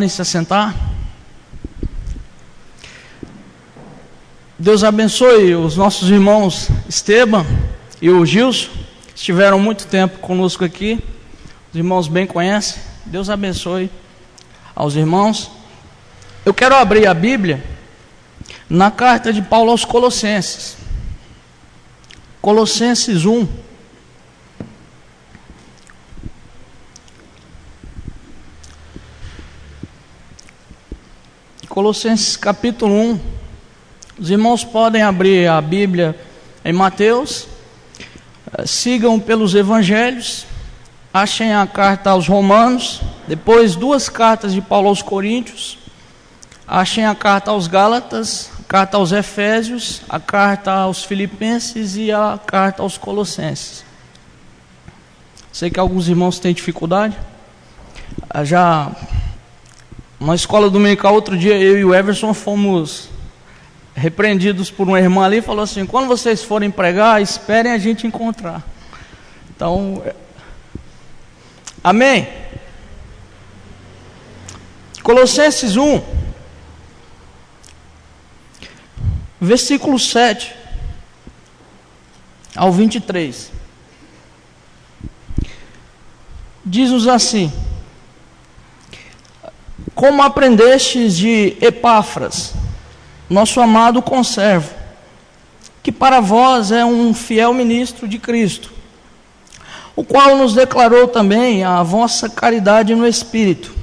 Se assentar. Deus abençoe os nossos irmãos Esteban e o Gilson, que estiveram muito tempo conosco aqui. Os irmãos bem conhecem. Deus abençoe aos irmãos. Eu quero abrir a Bíblia na carta de Paulo aos Colossenses. Colossenses 1. Colossenses capítulo 1. Os irmãos podem abrir a Bíblia em Mateus, sigam pelos evangelhos, achem a carta aos Romanos, depois duas cartas de Paulo aos Coríntios, achem a carta aos Gálatas, a carta aos Efésios, a carta aos Filipenses e a carta aos Colossenses. Sei que alguns irmãos têm dificuldade. Na escola dominical, outro dia, eu e o Everson fomos repreendidos por uma irmã ali e falou assim: quando vocês forem pregar, esperem a gente encontrar. Então, amém? Colossenses 1, versículo 7 ao 23. Diz-nos assim: como aprendestes de Epáfras, nosso amado conservo, que para vós é um fiel ministro de Cristo, o qual nos declarou também a vossa caridade no Espírito.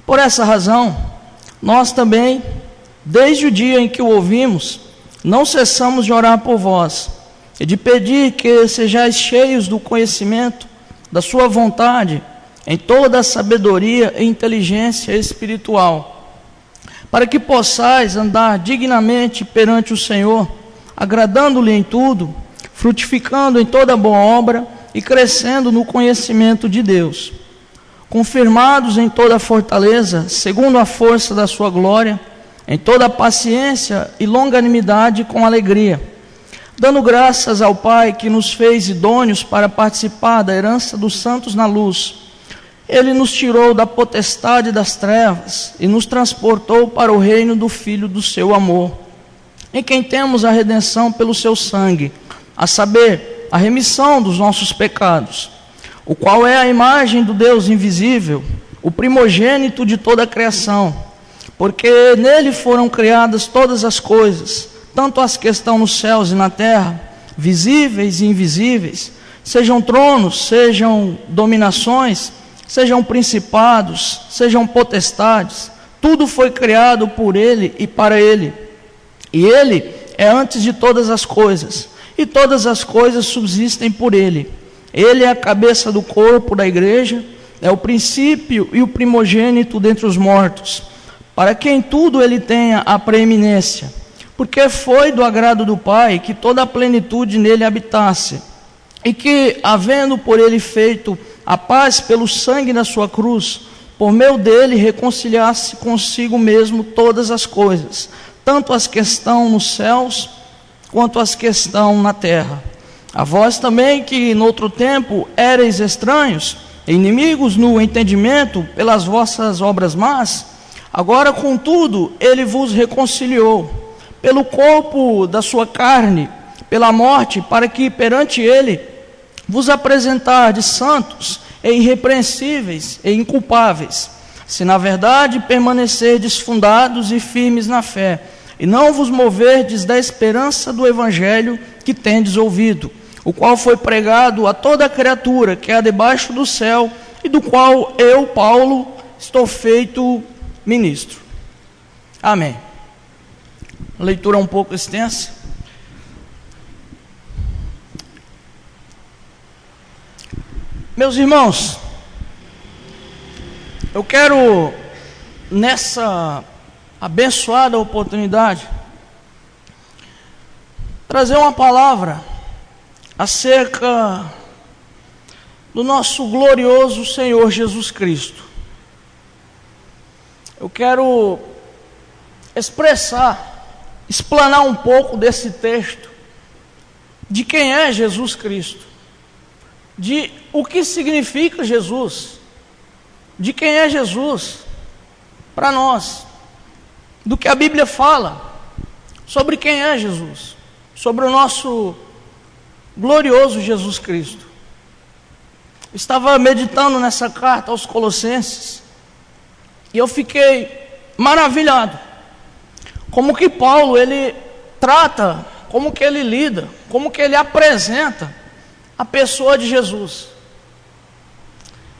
Por essa razão, nós também, desde o dia em que o ouvimos, não cessamos de orar por vós, e de pedir que sejais cheios do conhecimento da sua vontade, em toda a sabedoria e inteligência espiritual, para que possais andar dignamente perante o Senhor, agradando-lhe em tudo, frutificando em toda boa obra e crescendo no conhecimento de Deus, confirmados em toda fortaleza, segundo a força da sua glória, em toda paciência e longanimidade com alegria, dando graças ao Pai que nos fez idôneos para participar da herança dos santos na luz. Ele nos tirou da potestade das trevas e nos transportou para o reino do Filho do seu amor, em quem temos a redenção pelo seu sangue, a saber, a remissão dos nossos pecados, o qual é a imagem do Deus invisível, o primogênito de toda a criação, porque nele foram criadas todas as coisas, tanto as que estão nos céus e na terra, visíveis e invisíveis, sejam tronos, sejam dominações, sejam principados, sejam potestades, tudo foi criado por Ele e para Ele. E Ele é antes de todas as coisas, e todas as coisas subsistem por Ele. Ele é a cabeça do corpo da igreja, é o princípio e o primogênito dentre os mortos, para que em tudo Ele tenha a preeminência, porque foi do agrado do Pai que toda a plenitude nele habitasse, e que, havendo por Ele feito a paz pelo sangue da sua cruz, por meio dele reconciliasse consigo mesmo todas as coisas, tanto as que estão nos céus, quanto as que estão na terra. A vós também, que noutro tempo éreis estranhos, inimigos no entendimento pelas vossas obras más, agora contudo ele vos reconciliou, pelo corpo da sua carne, pela morte, para que perante ele vos apresentardes santos e irrepreensíveis e inculpáveis, se na verdade permanecerdes fundados e firmes na fé, e não vos moverdes da esperança do evangelho que tendes ouvido, o qual foi pregado a toda criatura que há debaixo do céu, e do qual eu, Paulo, estou feito ministro. Amém. A leitura é um pouco extensa. Meus irmãos, eu quero, nessa abençoada oportunidade, trazer uma palavra acerca do nosso glorioso Senhor Jesus Cristo. Eu quero explanar um pouco desse texto, de quem é Jesus Cristo, de o que significa Jesus, de quem é Jesus, para nós do que a Bíblia fala sobre quem é Jesus, sobre o nosso glorioso Jesus Cristo. Estava meditando nessa carta aos Colossenses e eu fiquei maravilhado como que Paulo ele trata, como que ele lida, como que ele apresenta a pessoa de Jesus.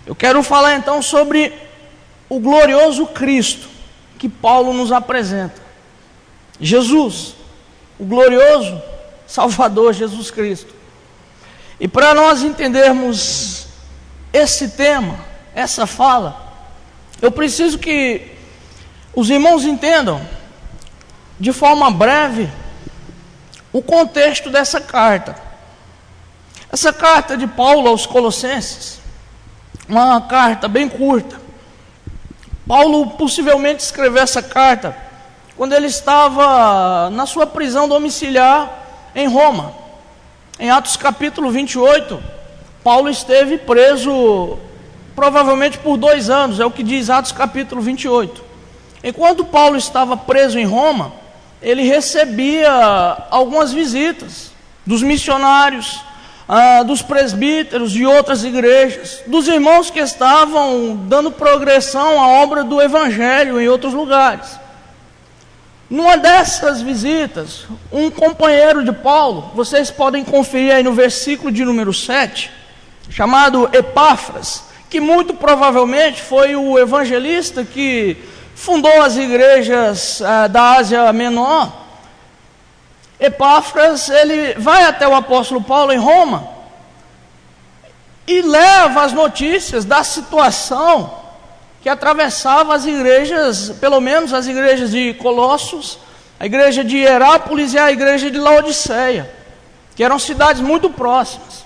Eu quero falar então sobre o glorioso Cristo que Paulo nos apresenta. Jesus, o glorioso Salvador Jesus Cristo. E para nós entendermos esse tema, essa fala, eu preciso que os irmãos entendam de forma breve o contexto dessa carta. Essa carta de Paulo aos Colossenses, uma carta bem curta. Paulo possivelmente escreveu essa carta quando ele estava na sua prisão domiciliar em Roma. Em Atos capítulo 28, Paulo esteve preso provavelmente por 2 anos, é o que diz Atos capítulo 28. Enquanto Paulo estava preso em Roma, ele recebia algumas visitas dos missionários, dos presbíteros de outras igrejas, dos irmãos que estavam dando progressão à obra do Evangelho em outros lugares. Numa dessas visitas, um companheiro de Paulo, vocês podem conferir aí no versículo de número 7, chamado Epáfras, que muito provavelmente foi o evangelista que fundou as igrejas da Ásia Menor. Epáfras, ele vai até o apóstolo Paulo em Roma e leva as notícias da situação que atravessava as igrejas, pelo menos as igrejas de Colossos, a igreja de Hierápolis e a igreja de Laodiceia, que eram cidades muito próximas.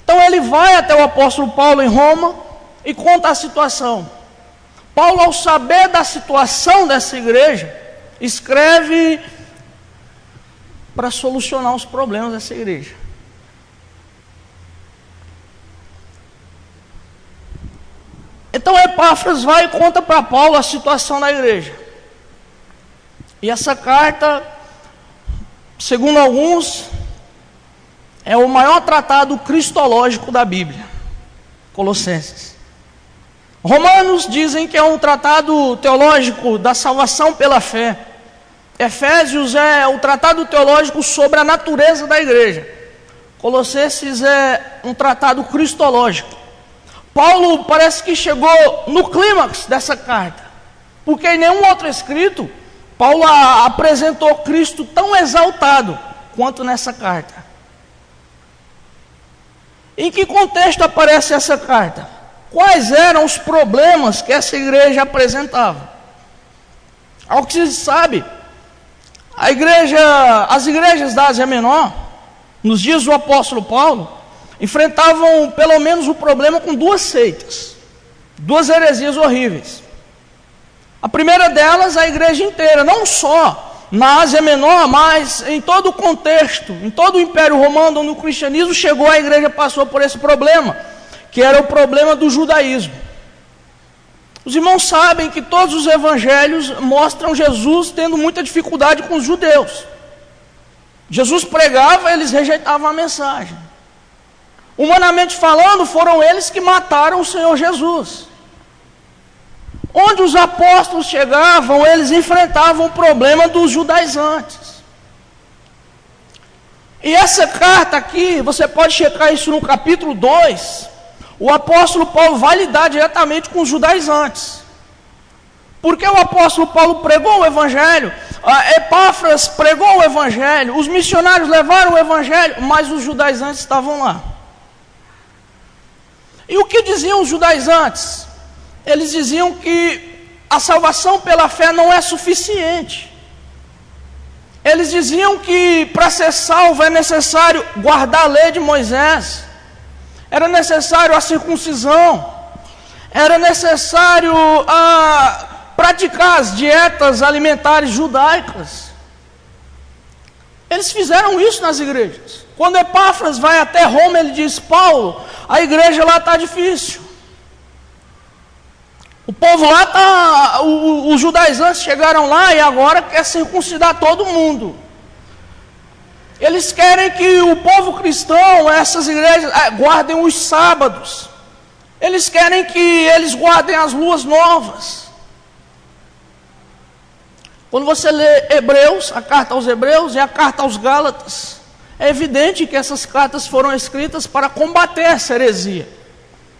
Então ele vai até o apóstolo Paulo em Roma e conta a situação. Paulo, ao saber da situação dessa igreja, escreve para solucionar os problemas dessa igreja. Então Epáfras vai e conta para Paulo a situação da igreja. E essa carta, segundo alguns, é o maior tratado cristológico da Bíblia, Colossenses. Romanos dizem que é um tratado teológico da salvação pela fé. Efésios é o tratado teológico sobre a natureza da igreja. Colossenses é um tratado cristológico. Paulo parece que chegou no clímax dessa carta, porque em nenhum outro escrito Paulo apresentou Cristo tão exaltado quanto nessa carta. Em que contexto aparece essa carta? Quais eram os problemas que essa igreja apresentava? Ao que se sabe, as igrejas da Ásia Menor, nos dias do apóstolo Paulo, enfrentavam pelo menos o problema com 2 seitas, 2 heresias horríveis. A primeira delas, a igreja inteira, não só na Ásia Menor, mas em todo o contexto, em todo o Império Romano, onde o cristianismo chegou, a igreja passou por esse problema, que era o problema do judaísmo. Os irmãos sabem que todos os evangelhos mostram Jesus tendo muita dificuldade com os judeus. Jesus pregava, eles rejeitavam a mensagem. Humanamente falando, foram eles que mataram o Senhor Jesus. Onde os apóstolos chegavam, eles enfrentavam o problema dos judaizantes. E essa carta aqui, você pode checar isso no capítulo 2, o apóstolo Paulo vai lidar diretamente com os judaizantes. Porque o apóstolo Paulo pregou o evangelho, Epáfras pregou o evangelho, os missionários levaram o evangelho, mas os judaizantes estavam lá. E o que diziam os judaizantes? Eles diziam que a salvação pela fé não é suficiente. Eles diziam que para ser salvo é necessário guardar a lei de Moisés, era necessário a circuncisão, era necessário praticar as dietas alimentares judaicas. Eles fizeram isso nas igrejas. Quando Epáfras vai até Roma, ele diz: Paulo, a igreja lá está difícil. O povo lá está, os judaizantes chegaram lá e agora quer circuncidar todo mundo. Eles querem que o povo cristão, essas igrejas, guardem os sábados. Eles querem que eles guardem as luas novas. Quando você lê Hebreus, a carta aos Hebreus e a carta aos Gálatas, é evidente que essas cartas foram escritas para combater essa heresia.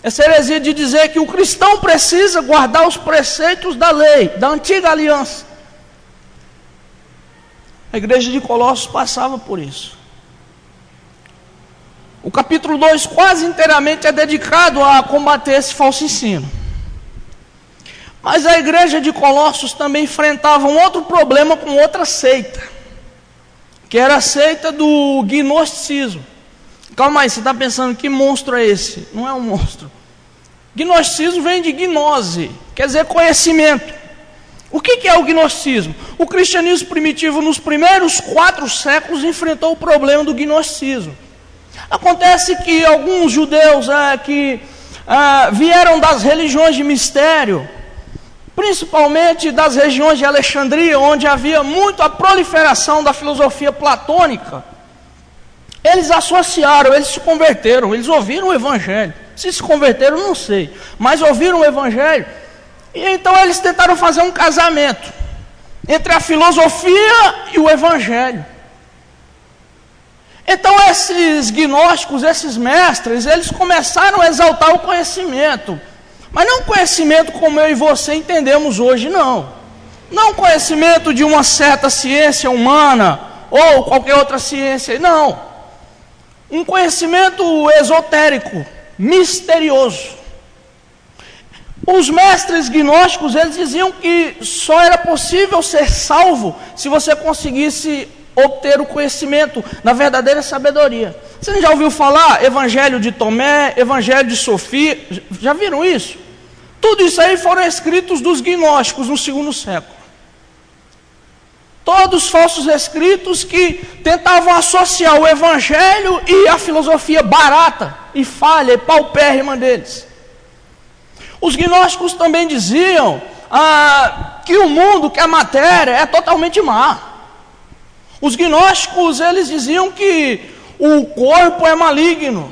Essa heresia de dizer que o cristão precisa guardar os preceitos da lei, da antiga aliança. A igreja de Colossos passava por isso. O capítulo 2 quase inteiramente é dedicado a combater esse falso ensino. Mas a igreja de Colossos também enfrentava um outro problema com outra seita, que era a seita do gnosticismo. Calma aí, você está pensando que monstro é esse? Não é um monstro. Gnosticismo vem de gnose, quer dizer conhecimento. O que é o gnosticismo? O cristianismo primitivo nos primeiros 4 séculos enfrentou o problema do gnosticismo. Acontece que alguns judeus que vieram das religiões de mistério, principalmente das regiões de Alexandria, onde havia muito a proliferação da filosofia platônica, eles associaram, eles se converteram, eles ouviram o evangelho. Se converteram, não sei, mas ouviram o evangelho, e então eles tentaram fazer um casamento entre a filosofia e o evangelho. Então esses gnósticos, esses mestres, eles começaram a exaltar o conhecimento, mas não conhecimento como eu e você entendemos hoje, não. Não conhecimento de uma certa ciência humana, ou qualquer outra ciência, não. Um conhecimento esotérico, misterioso. Os mestres gnósticos, eles diziam que só era possível ser salvo se você conseguisse obter o conhecimento na verdadeira sabedoria. Você já ouviu falar Evangelho de Tomé, Evangelho de Sofia? Já viram isso? Tudo isso aí foram escritos dos gnósticos no 2º século. Todos falsos escritos que tentavam associar o evangelho e a filosofia barata e falha e paupérrima deles. Os gnósticos também diziam que o mundo, que a matéria é totalmente má. Os gnósticos, eles diziam que o corpo é maligno,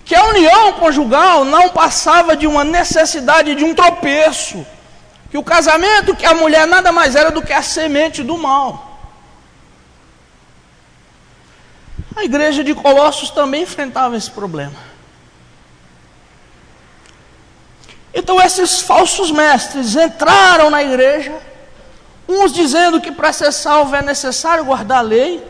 que a união conjugal não passava de uma necessidade de um tropeço, que o casamento, que a mulher nada mais era do que a semente do mal. A igreja de Colossos também enfrentava esse problema. Então esses falsos mestres entraram na igreja, uns dizendo que para ser salvo é necessário guardar a lei,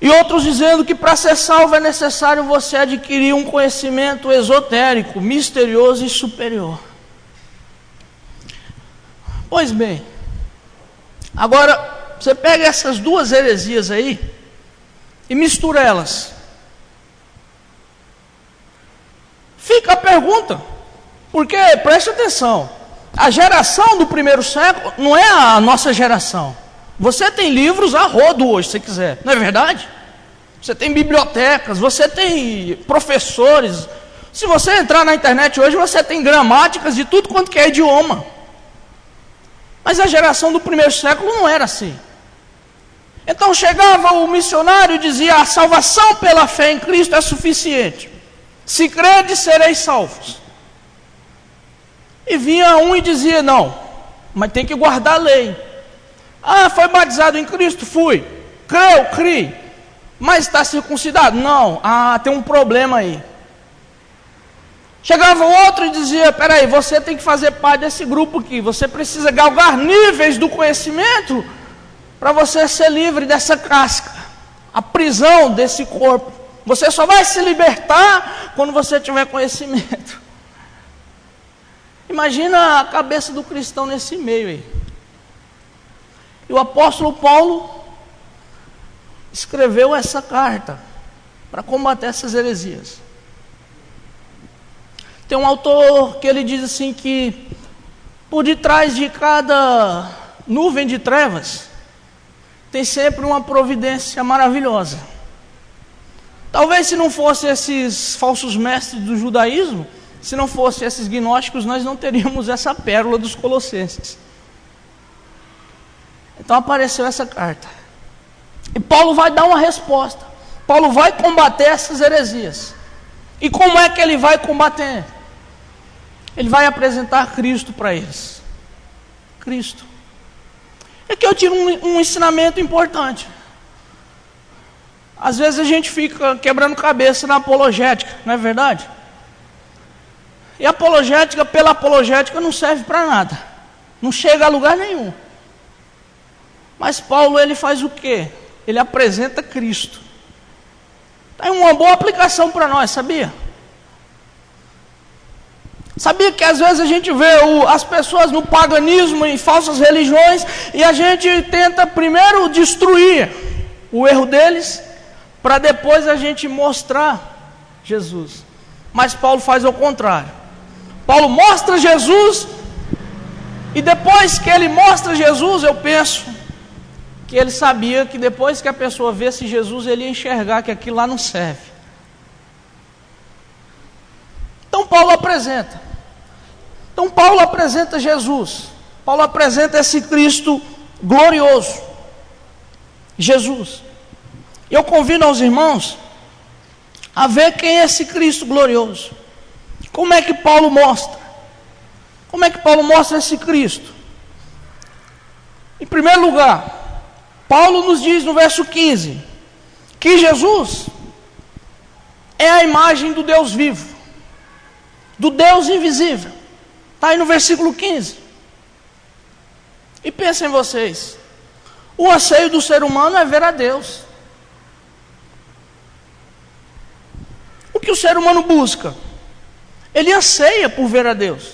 e outros dizendo que para ser salvo é necessário você adquirir um conhecimento esotérico, misterioso e superior. Pois bem, agora você pega essas duas heresias aí e mistura elas. Fica a pergunta, porque preste atenção, a geração do 1º século não é a nossa geração. Você tem livros a rodo hoje, se quiser, não é verdade? Você tem bibliotecas, você tem professores. Se você entrar na internet hoje, você tem gramáticas de tudo quanto que é idioma. Mas a geração do 1º século não era assim. Então chegava o missionário e dizia: a salvação pela fé em Cristo é suficiente. Se credes, sereis salvos. E vinha um e dizia: não, mas tem que guardar a lei. Foi batizado em Cristo? Fui. Creu? Criei. Mas está circuncidado? Não. Tem um problema aí. Chegava outro e dizia: peraí, você tem que fazer parte desse grupo aqui, você precisa galgar níveis do conhecimento para você ser livre dessa casca, a prisão desse corpo. Você só vai se libertar quando você tiver conhecimento. Imagina a cabeça do cristão nesse meio aí. E o apóstolo Paulo escreveu essa carta para combater essas heresias. Tem um autor que ele diz assim que por detrás de cada nuvem de trevas tem sempre uma providência maravilhosa. Talvez se não fossem esses falsos mestres do judaísmo, se não fossem esses gnósticos, nós não teríamos essa pérola dos Colossenses. Então apareceu essa carta. E Paulo vai dar uma resposta. Paulo vai combater essas heresias. E como é que ele vai combater? Ele vai apresentar Cristo para eles. Cristo. Aqui eu tiro um ensinamento importante. Às vezes a gente fica quebrando cabeça na apologética, não é verdade? E a apologética, pela apologética, não serve para nada. Não chega a lugar nenhum. Mas Paulo, ele faz o quê? Ele apresenta Cristo. Tem uma boa aplicação para nós, sabia? Sabia que às vezes a gente vê as pessoas no paganismo, em falsas religiões, e a gente tenta primeiro destruir o erro deles, para depois a gente mostrar Jesus. Mas Paulo faz ao contrário. Paulo mostra Jesus, e depois que ele mostra Jesus, eu penso que ele sabia que depois que a pessoa visse Jesus, ele ia enxergar que aquilo lá não serve. Então Paulo apresenta Jesus. Paulo apresenta esse Cristo glorioso, Jesus. E eu convido aos irmãos a ver quem é esse Cristo glorioso. Como é que Paulo mostra? Como é que Paulo mostra esse Cristo? Em primeiro lugar, Paulo nos diz no verso 15, que Jesus é a imagem do Deus vivo, do Deus invisível. Está aí no versículo 15. E pensem vocês, o anseio do ser humano é ver a Deus. O que o ser humano busca? Ele anseia por ver a Deus.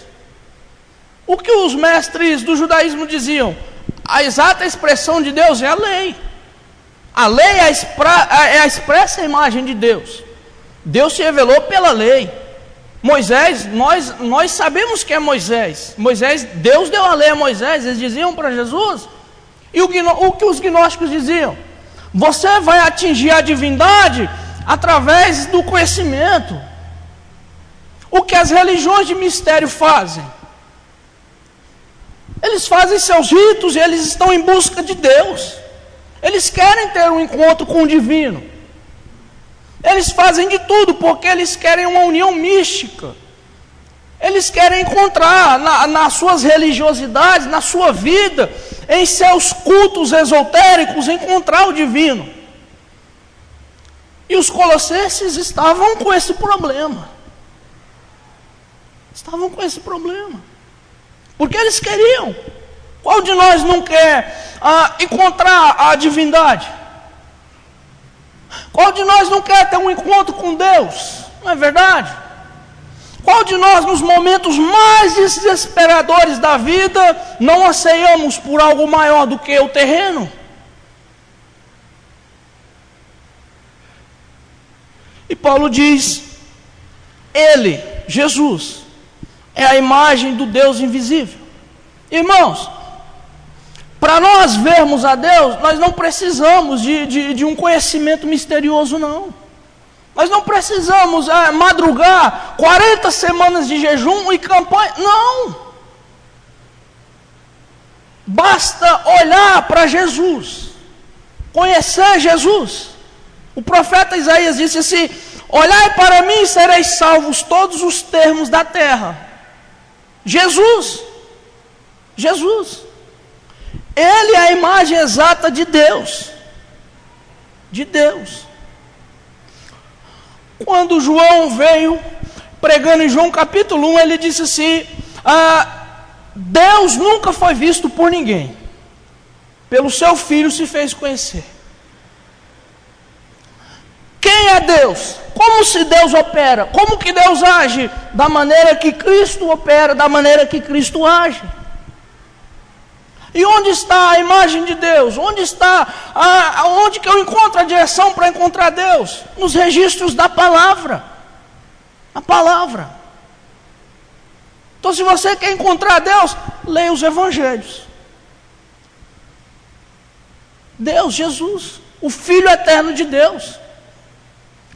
O que os mestres do judaísmo diziam? A exata expressão de Deus é a lei. A lei é a expressa imagem de Deus. Deus se revelou pela lei. Moisés, nós sabemos que é Moisés. Deus deu a lei a Moisés. Eles diziam para Jesus. E o que os gnósticos diziam? Você vai atingir a divindade através do conhecimento. O que as religiões de mistério fazem? Eles fazem seus ritos e eles estão em busca de Deus. Eles querem ter um encontro com o divino. Eles fazem de tudo porque eles querem uma união mística. Eles querem encontrar nas suas religiosidades, na sua vida, em seus cultos esotéricos, encontrar o divino. E os colossenses estavam com esse problema. Porque eles queriam. Qual de nós não quer encontrar a divindade? Qual de nós não quer ter um encontro com Deus? Não é verdade? Qual de nós, nos momentos mais desesperadores da vida, não anseiamos por algo maior do que o terreno? E Paulo diz, ele, Jesus, é a imagem do Deus invisível. Irmãos, para nós vermos a Deus, nós não precisamos de um conhecimento misterioso, não. Nós não precisamos madrugar 40 semanas de jejum e campanha, não. Basta olhar para Jesus, conhecer Jesus. O profeta Isaías disse assim, olhai para mim e sereis salvos todos os termos da terra. Jesus, Ele é a imagem exata de Deus. Quando João veio pregando em João capítulo 1, ele disse assim, Deus nunca foi visto por ninguém, pelo seu Filho se fez conhecer. Quem é Deus? Como se Deus opera? Como que Deus age? Da maneira que Cristo opera, da maneira que Cristo age. E onde está a imagem de Deus? Onde que eu encontro a direção para encontrar Deus? Nos registros da palavra. A palavra. Então, se você quer encontrar Deus, leia os evangelhos. Deus, Jesus, o Filho eterno de Deus.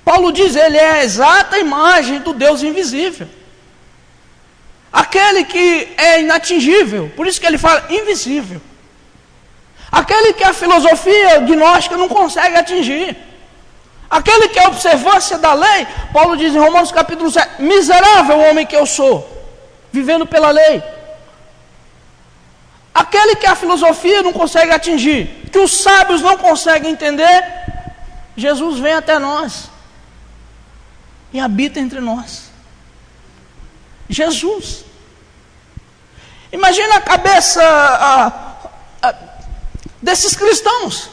Paulo diz, ele é a exata imagem do Deus invisível. aquele que é inatingível, por isso que ele fala invisível, aquele que a filosofia gnóstica não consegue atingir, aquele que é a observância da lei. Paulo diz em Romanos capítulo 7, miserável homem que eu sou, vivendo pela lei. Aquele que a filosofia não consegue atingir, que os sábios não conseguem entender, Jesus vem até nós e habita entre nós. Jesus. Imagina a cabeça desses cristãos.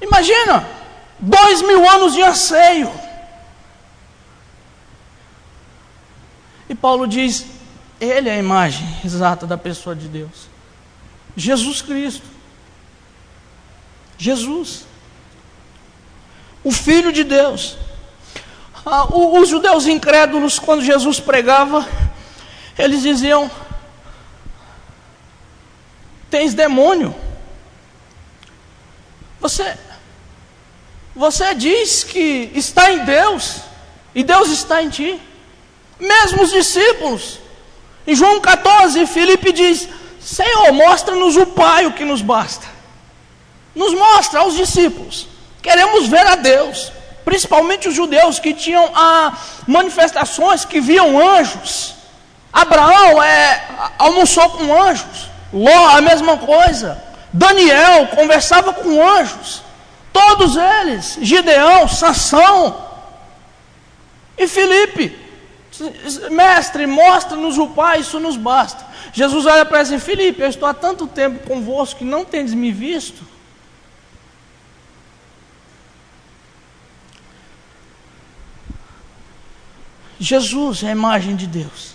Imagina 2000 anos de anseio. E Paulo diz, ele é a imagem exata da pessoa de Deus. Jesus Cristo. Jesus. O Filho de Deus. Os judeus incrédulos, quando Jesus pregava, eles diziam, tens demônio. Você diz que está em Deus, e Deus está em ti. Mesmo os discípulos. Em João 14, Filipe diz, Senhor, mostra-nos o Pai, o que nos basta. Nos mostra aos discípulos. Queremos ver a Deus. Principalmente os judeus que tinham manifestações, que viam anjos. Abraão almoçou com anjos. Ló, a mesma coisa. Daniel conversava com anjos. Todos eles. Gideão, Sansão. E Filipe, mestre, mostra-nos o Pai, isso nos basta. Jesus olha para eles e diz, Filipe, eu estou há tanto tempo convosco que não tendes me visto. Jesus é a imagem de Deus.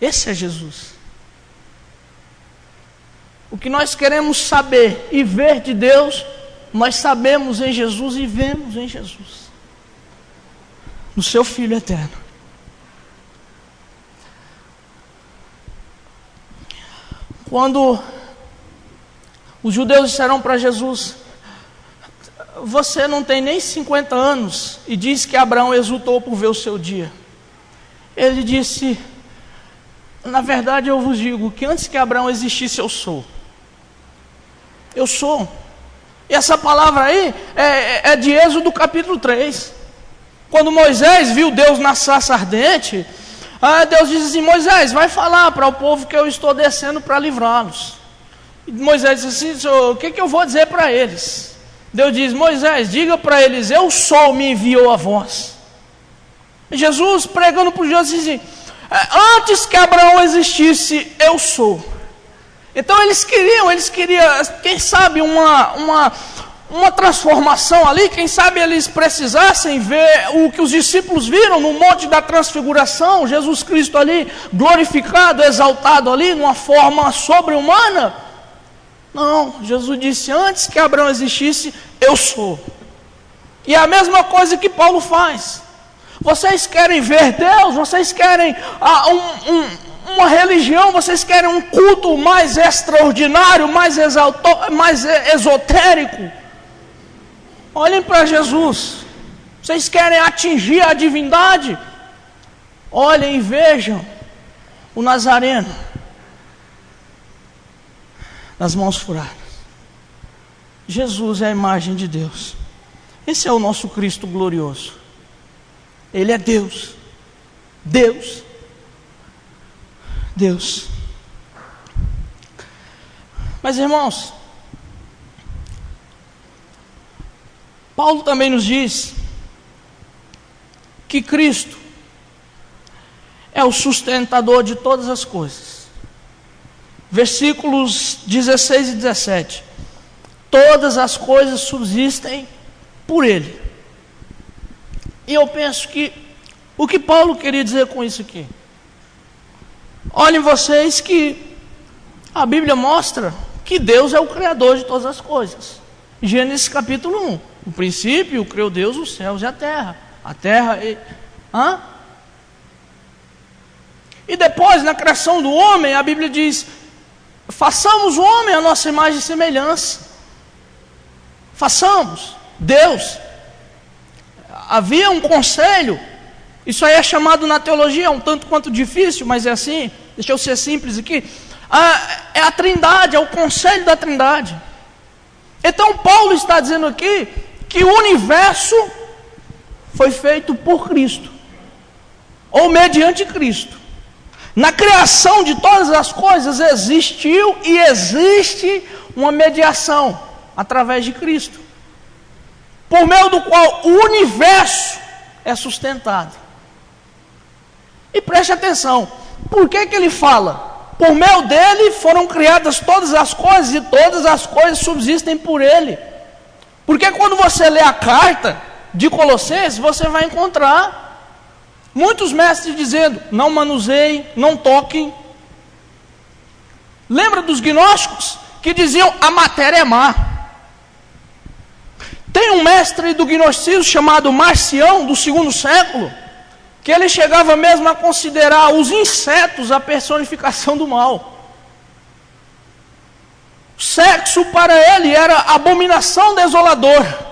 Esse é Jesus. O que nós queremos saber e ver de Deus, nós sabemos em Jesus e vemos em Jesus, no seu Filho eterno. Quando os judeus disseram para Jesus, você não tem nem 50 anos e diz que Abraão exultou por ver o seu dia. Ele disse, na verdade eu vos digo que antes que Abraão existisse eu sou. Eu sou. E essa palavra aí é de Êxodo capítulo 3. Quando Moisés viu Deus na sarça ardente, Deus disse assim, Moisés, vai falar para o povo que eu estou descendo para livrá-los. E Moisés disse assim, o que eu vou dizer para eles? Deus diz, Moisés, diga para eles, eu sou, me enviou a vós. E Jesus pregando para os judeus disse assim, antes que Abraão existisse, eu sou. Então eles queriam, quem sabe uma transformação ali, quem sabe eles precisassem ver o que os discípulos viram no Monte da Transfiguração, Jesus Cristo ali glorificado, exaltado ali, numa forma sobre-humana. Não, Jesus disse, antes que Abraão existisse, eu sou. E é a mesma coisa que Paulo faz. Vocês querem ver Deus? Vocês querem uma religião? Vocês querem um culto mais extraordinário, mais esotérico? Olhem para Jesus. Vocês querem atingir a divindade? Olhem e vejam o Nazareno das mãos furadas. Jesus é a imagem de Deus. Esse é o nosso Cristo glorioso. Ele é Deus. Deus. Deus. Mas irmãos, Paulo também nos diz que Cristo é o sustentador de todas as coisas. Versículos 16 e 17. Todas as coisas subsistem por Ele. E eu penso que o que Paulo queria dizer com isso aqui? Olhem vocês que a Bíblia mostra que Deus é o Criador de todas as coisas. Gênesis capítulo 1. No princípio criou Deus os céus e a terra. E depois, na criação do homem, a Bíblia diz, façamos o homem a nossa imagem e semelhança. Façamos. Deus. Havia um conselho Isso aí é chamado na teologia, um tanto quanto difícil, mas é assim. Deixa eu ser simples aqui. É a Trindade, é o conselho da Trindade. Então Paulo está dizendo aqui que o universo foi feito por Cristo, ou mediante Cristo. Na criação de todas as coisas existiu e existe uma mediação através de Cristo, por meio do qual o universo é sustentado. E preste atenção, por que ele fala? Por meio dele foram criadas todas as coisas e todas as coisas subsistem por ele. Porque quando você lê a carta de Colossenses, você vai encontrar muitos mestres dizendo: não manuseiem, não toquem. Lembra dos gnósticos que diziam: a matéria é má. Tem um mestre do gnosticismo chamado Marcião, do 2º século, que ele chegava mesmo a considerar os insetos a personificação do mal. Sexo para ele era abominação desoladora.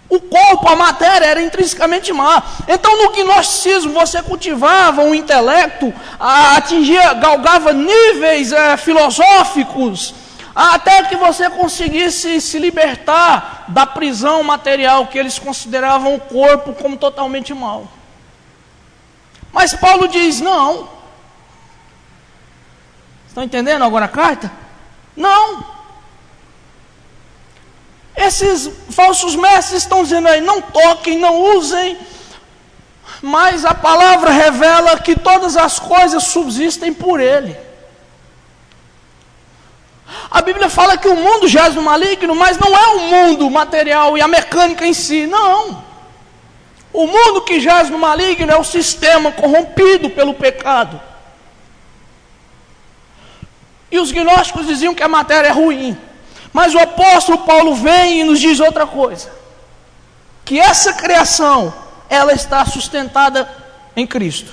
O corpo, a matéria era intrinsecamente má. Então no gnosticismo você cultivava um intelecto, galgava níveis filosóficos, até que você conseguisse se libertar da prisão material que eles consideravam o corpo como totalmente mau. Mas Paulo diz: não. Estão entendendo agora a carta? Não. Esses falsos mestres estão dizendo aí: não toquem, não usem. Mas a palavra revela que todas as coisas subsistem por ele. A Bíblia fala que o mundo jaz no maligno, mas não é o mundo material e a mecânica em si, não. O mundo que jaz no maligno é o sistema corrompido pelo pecado. E os gnósticos diziam que a matéria é ruim. Mas o apóstolo Paulo vem e nos diz outra coisa: que essa criação, ela está sustentada em Cristo.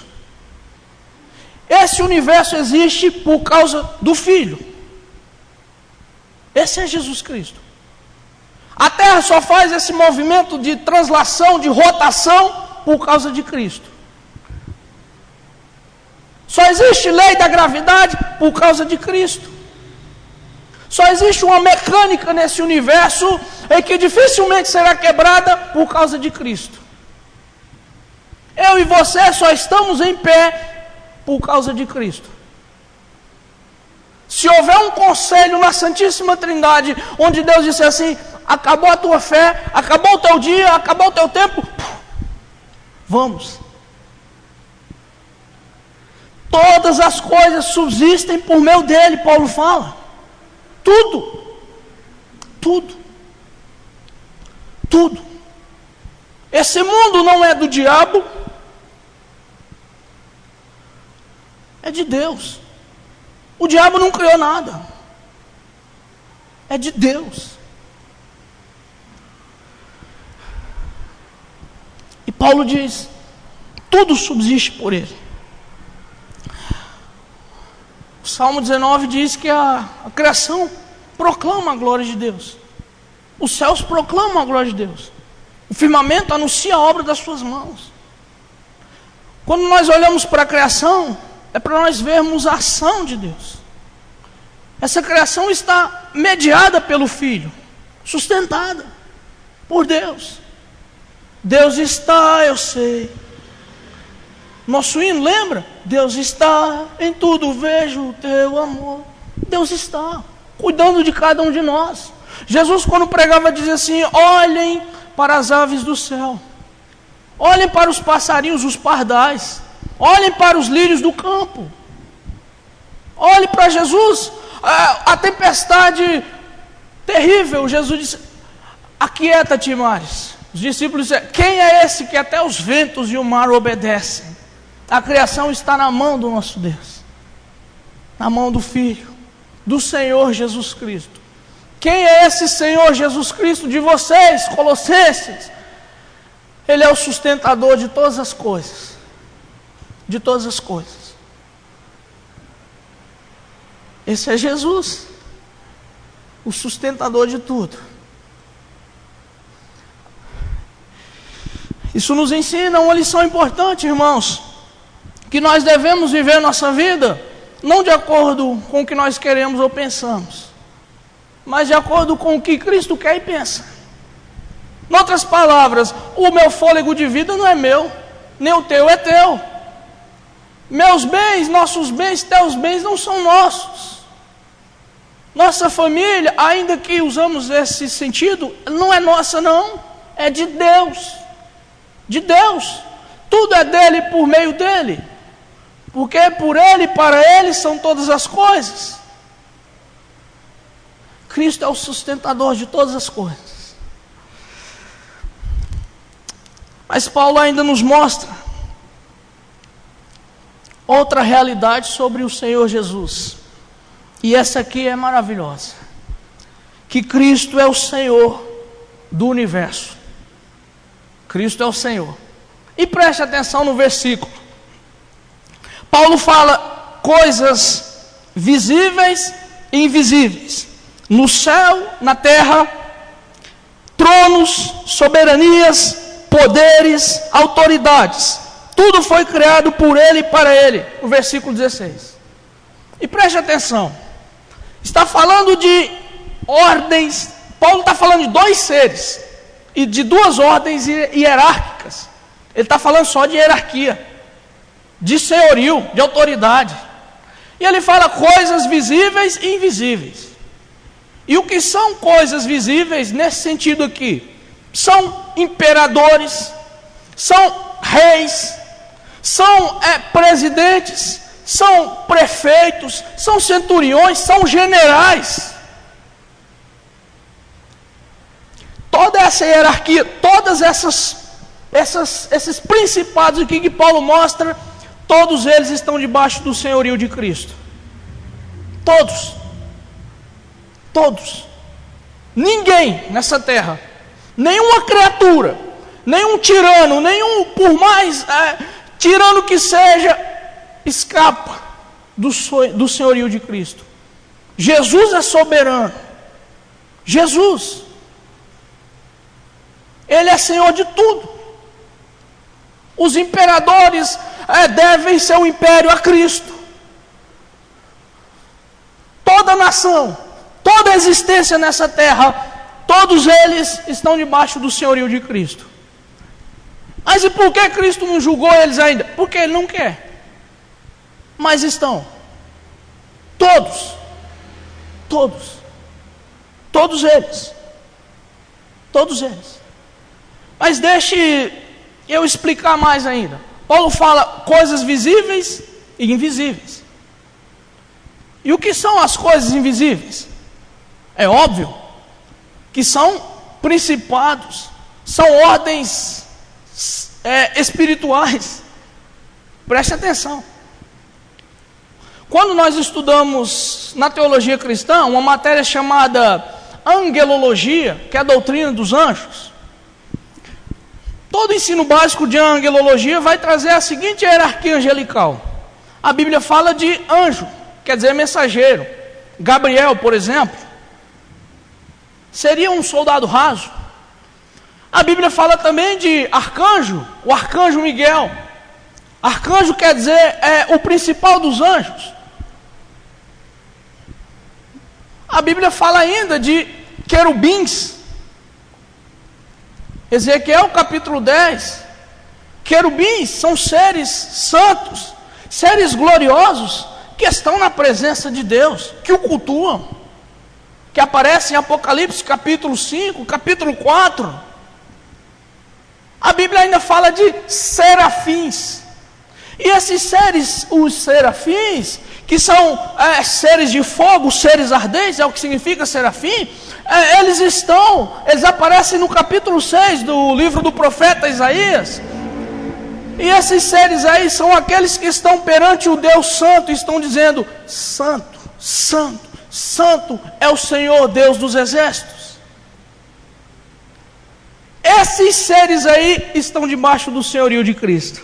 Esse universo existe por causa do Filho. Esse é Jesus Cristo. A Terra só faz esse movimento de translação, de rotação, por causa de Cristo. Só existe lei da gravidade por causa de Cristo. Só existe uma mecânica nesse universo em que dificilmente será quebrada por causa de Cristo. Eu e você só estamos em pé por causa de Cristo. Se houver um conselho na Santíssima Trindade, onde Deus disse assim: acabou a tua fé, acabou o teu dia, acabou o teu tempo, vamos. Todas as coisas subsistem por meio dele, Paulo fala. Tudo. Tudo. Tudo. Esse mundo não é do diabo, é de Deus. O diabo não criou nada. É de Deus. E Paulo diz: tudo subsiste por ele. O Salmo 19 diz que a criação proclama a glória de Deus. Os céus proclamam a glória de Deus. O firmamento anuncia a obra das suas mãos. Quando nós olhamos para a criação, é para nós vermos a ação de Deus. Essa criação está mediada pelo Filho, sustentada por Deus. Deus está, eu sei. Nosso hino, lembra? Deus está, em tudo vejo o teu amor. Deus está cuidando de cada um de nós. Jesus, quando pregava, dizia assim: olhem para as aves do céu, olhem para os passarinhos, os pardais, olhem para os lírios do campo. Olhe para Jesus, a tempestade terrível. Jesus disse: aquieta-te, mares. Os discípulos disseram: quem é esse que até os ventos e o mar obedecem? A criação está na mão do nosso Deus, na mão do Filho, do Senhor Jesus Cristo. Quem é esse Senhor Jesus Cristo de vocês, Colossenses? Ele é o sustentador de todas as coisas. De todas as coisas. Esse é Jesus, o sustentador de tudo. Isso nos ensina uma lição importante, irmãos, que nós devemos viver nossa vida não de acordo com o que nós queremos ou pensamos, mas de acordo com o que Cristo quer e pensa. Em outras palavras, o meu fôlego de vida não é meu, nem o teu é teu. Meus bens, nossos bens, teus bens não são nossos. Nossa família, ainda que usamos esse sentido, não é nossa não, é de Deus. De Deus. Tudo é dele por meio dele. Porque por ele e para ele são todas as coisas. Cristo é o sustentador de todas as coisas. Mas Paulo ainda nos mostra outra realidade sobre o Senhor Jesus. E essa aqui é maravilhosa. Que Cristo é o Senhor do universo. Cristo é o Senhor. E preste atenção no versículo. Paulo fala coisas visíveis e invisíveis. No céu, na terra, tronos, soberanias, poderes, autoridades. Tudo foi criado por ele e para ele. O versículo 16. E preste atenção. Está falando de ordens. Paulo está falando de dois seres. E de duas ordens hierárquicas. Ele está falando só de hierarquia. De senhorio, de autoridade. E ele fala coisas visíveis e invisíveis. E o que são coisas visíveis nesse sentido aqui? São imperadores, são reis, são presidentes, são prefeitos, são centuriões, são generais. Toda essa hierarquia, todas esses principados aqui que Paulo mostra, todos eles estão debaixo do senhorio de Cristo. Todos. Todos. Ninguém nessa terra, nenhuma criatura, nenhum tirano, por mais tirano que seja, escapa do senhorio de Cristo. Jesus é soberano. Jesus. Ele é Senhor de tudo. Os imperadores devem seu império a Cristo. Toda nação, toda existência nessa terra, todos eles estão debaixo do senhorio de Cristo. Mas e por que Cristo não julgou eles ainda? Porque Ele não quer. Mas estão. Todos. Todos. Todos eles. Todos eles. Mas deixe eu explicar mais ainda. Paulo fala coisas visíveis e invisíveis. E o que são as coisas invisíveis? É óbvio que são principados, são ordens espirituais. Preste atenção. Quando nós estudamos na teologia cristã uma matéria chamada angelologia, que é a doutrina dos anjos, todo ensino básico de angelologia vai trazer a seguinte hierarquia angelical. A Bíblia fala de anjo, quer dizer mensageiro. Gabriel, por exemplo, seria um soldado raso. A Bíblia fala também de arcanjo, o arcanjo Miguel. Arcanjo quer dizer o principal dos anjos. A Bíblia fala ainda de querubins. Ezequiel capítulo 10. Querubins são seres santos, seres gloriosos, que estão na presença de Deus, que o cultuam, que aparecem em Apocalipse capítulo 5, capítulo 4. A Bíblia ainda fala de serafins. E esses seres, os serafins, que são seres de fogo, seres ardentes, é o que significa serafim, eles aparecem no capítulo 6 do livro do profeta Isaías. E esses seres aí são aqueles que estão perante o Deus Santo e estão dizendo: Santo, Santo, Santo é o Senhor Deus dos exércitos. Esses seres aí estão debaixo do senhorio de Cristo.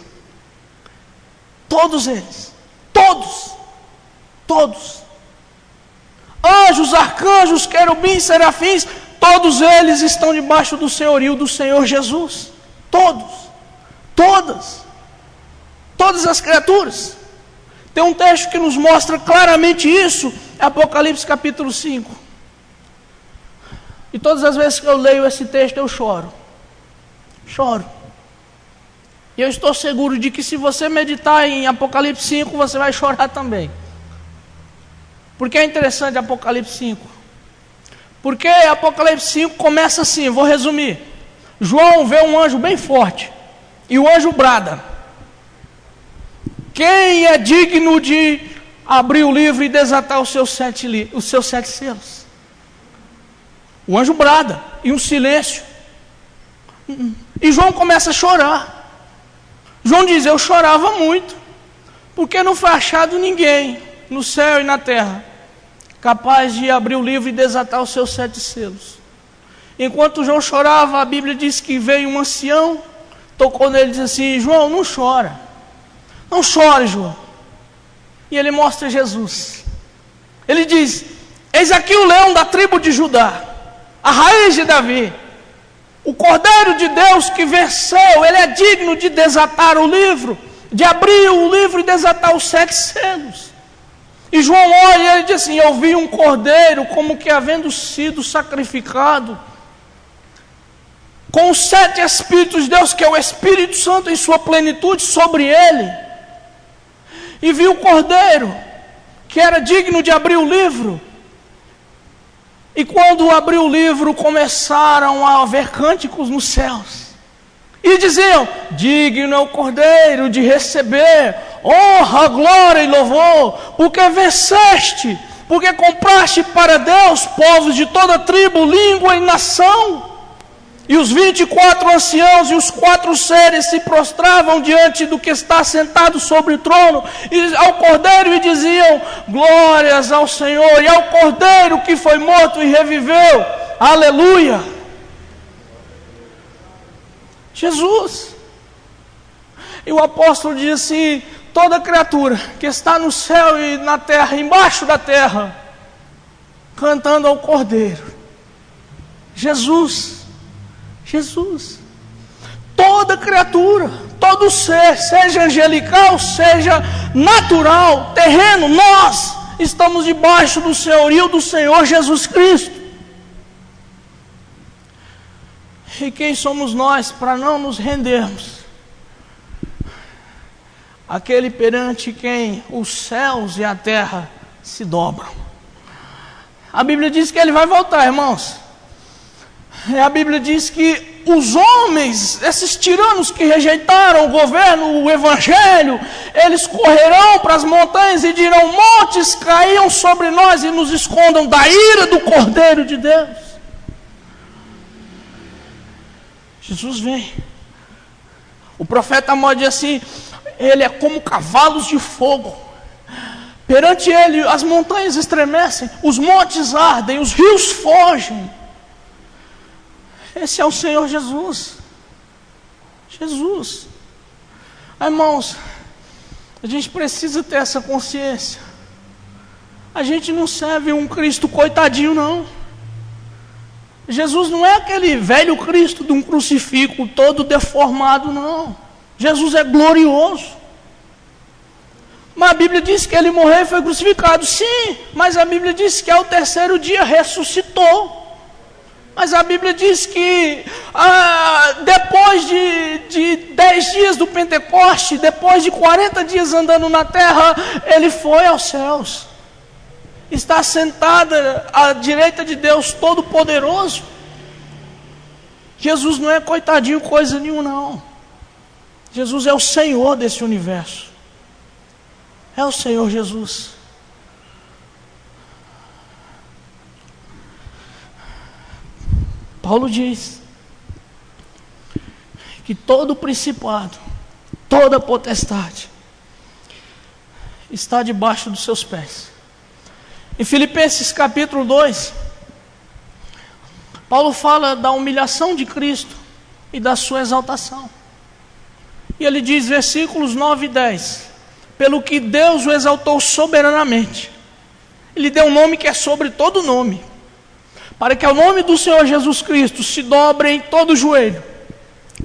Todos eles. Todos. Todos. Anjos, arcanjos, querubins, serafins, todos eles estão debaixo do senhorio do Senhor Jesus. Todos. Todas as criaturas. Tem um texto que nos mostra claramente isso, Apocalipse capítulo 5. E todas as vezes que eu leio esse texto eu choro. E eu estou seguro de que se você meditar em Apocalipse 5, você vai chorar também. Por que é interessante Apocalipse 5? Porque Apocalipse 5 começa assim, vou resumir. João vê um anjo bem forte, e o anjo brada: quem é digno de abrir o livro e desatar os seus 7 selos? O anjo brada, e um silêncio. E João começa a chorar. João diz: eu chorava muito, porque não foi achado ninguém no céu e na terra capaz de abrir o livro e desatar os seus 7 selos. Enquanto João chorava, a Bíblia diz que veio um ancião, tocou nele e disse assim: João, não chora. Não chore, João. E ele mostra Jesus. Ele diz: eis aqui o leão da tribo de Judá, a raiz de Davi, o Cordeiro de Deus que venceu. Ele é digno de desatar o livro, de abrir o livro e desatar os 7 selos. E João olha e ele diz assim: eu vi um cordeiro como que havendo sido sacrificado, com os 7 Espíritos de Deus, que é o Espírito Santo em sua plenitude sobre ele. E vi o cordeiro, que era digno de abrir o livro. E quando abriu o livro, começaram a haver cânticos nos céus. E diziam: digno é o cordeiro de receber honra, glória e louvor, porque venceste, porque compraste para Deus povos de toda tribo, língua e nação. E os 24 anciãos e os 4 seres se prostravam diante do que está sentado sobre o trono, e ao Cordeiro, e diziam: glórias ao Senhor, e ao Cordeiro que foi morto e reviveu, aleluia. Jesus. E o apóstolo diz assim: toda criatura que está no céu e na terra, embaixo da terra, cantando ao Cordeiro. Jesus. Toda criatura, todo ser, seja angelical, seja natural, terreno, nós estamos debaixo do senhorio do Senhor Jesus Cristo. E quem somos nós para não nos rendermos àquele perante quem os céus e a terra se dobram? A Bíblia diz que ele vai voltar, irmãos. A Bíblia diz que os homens, esses tiranos que rejeitaram o governo, o evangelho, eles correrão para as montanhas e dirão: montes caiam sobre nós e nos escondam da ira do Cordeiro de Deus. Jesus vem. O profeta Amós diz assim: ele é como cavalos de fogo. Perante ele as montanhas estremecem, os montes ardem, os rios fogem. Esse é o Senhor Jesus. Irmãos, a gente precisa ter essa consciência. A gente não serve um Cristo coitadinho, não. Jesus não é aquele velho Cristo de um crucifixo todo deformado, não. Jesus é glorioso. Mas a Bíblia diz que ele morreu e foi crucificado. Sim, mas a Bíblia diz que ao 3º dia ressuscitou. Mas a Bíblia diz que depois de 10 dias do Pentecoste, depois de 40 dias andando na terra, ele foi aos céus. Está sentada à direita de Deus Todo-Poderoso. Jesus não é coitadinho coisa nenhuma, não. Jesus é o Senhor desse universo. É o Senhor Jesus. Paulo diz que todo principado, toda potestade está debaixo dos seus pés. Em Filipenses capítulo 2, Paulo fala da humilhação de Cristo e da sua exaltação. E ele diz, versículos 9 e 10: pelo que Deus o exaltou soberanamente, ele deu um nome que é sobre todo nome, para que ao nome do Senhor Jesus Cristo se dobre em todo joelho,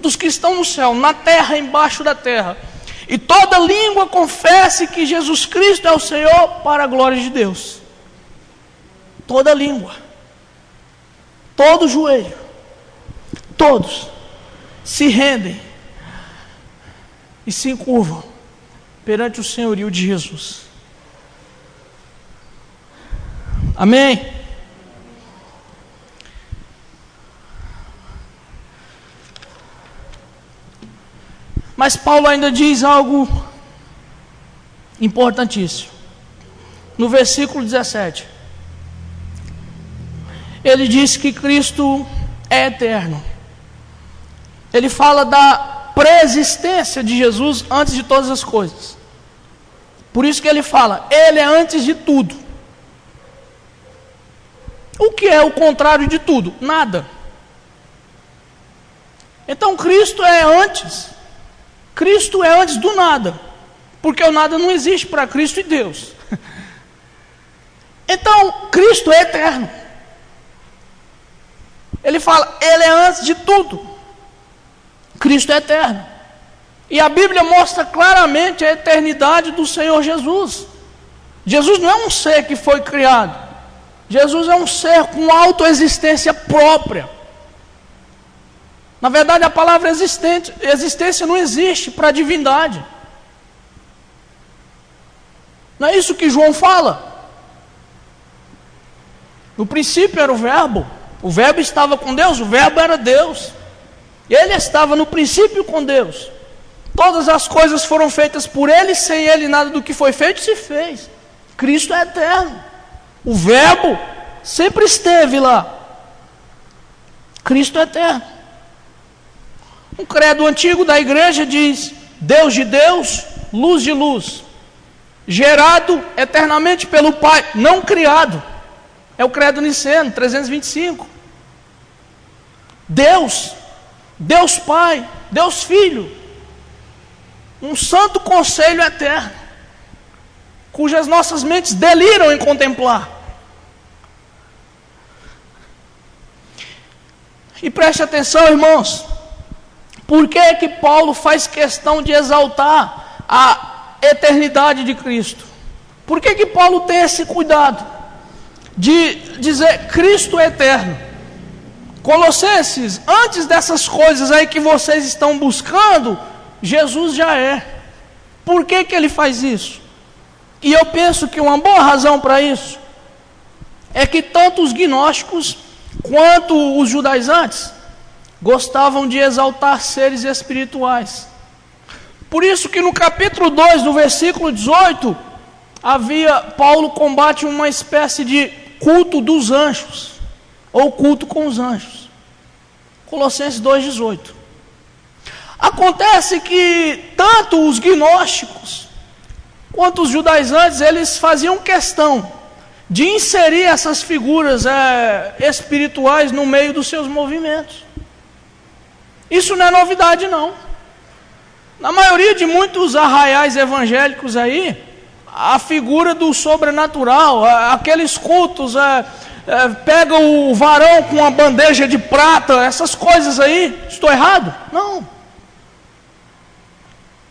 dos que estão no céu, na terra, embaixo da terra. E toda língua confesse que Jesus Cristo é o Senhor, para a glória de Deus. Toda língua, todo joelho, todos se rendem e se encurvam perante o senhorio de Jesus. Amém? Mas Paulo ainda diz algo importantíssimo. No versículo 17. Ele diz que Cristo é eterno. Ele fala da preexistência de Jesus antes de todas as coisas. Por isso que ele fala, ele é antes de tudo. O que é o contrário de tudo? Nada. Então Cristo é antes. Cristo é antes do nada, porque o nada não existe para Cristo e Deus. Então, Cristo é eterno. Ele fala, ele é antes de tudo. Cristo é eterno. E a Bíblia mostra claramente a eternidade do Senhor Jesus. Jesus não é um ser que foi criado. Jesus é um ser com autoexistência própria. Na verdade, a palavra existência não existe para a divindade. Não é isso que João fala? No princípio era o verbo estava com Deus, o verbo era Deus. Ele estava no princípio com Deus. Todas as coisas foram feitas por ele, sem ele nada do que foi feito se fez. Cristo é eterno. O verbo sempre esteve lá. Cristo é eterno. Um credo antigo da igreja diz: Deus de Deus, luz de luz, gerado eternamente pelo Pai, não criado. É o credo niceno, 325. Deus, Deus Pai, Deus Filho, um santo conselho eterno, cujas nossas mentes deliram em contemplar. E preste atenção, irmãos. Por que que Paulo faz questão de exaltar a eternidade de Cristo? Por que que Paulo tem esse cuidado de dizer Cristo é eterno? Colossenses, antes dessas coisas aí que vocês estão buscando, Jesus já é. Por que que ele faz isso? E eu penso que uma boa razão para isso é que tanto os gnósticos quanto os judaizantes gostavam de exaltar seres espirituais. Por isso que no capítulo 2, no versículo 18, Paulo combate uma espécie de culto dos anjos, ou culto com os anjos. Colossenses 2,18. Acontece que tanto os gnósticos quanto os judaizantes, eles faziam questão de inserir essas figuras espirituais no meio dos seus movimentos. Isso não é novidade, não. Na maioria de muitos arraiais evangélicos aí, a figura do sobrenatural, aqueles cultos, pega o varão com uma bandeja de prata, essas coisas aí, estou errado? Não.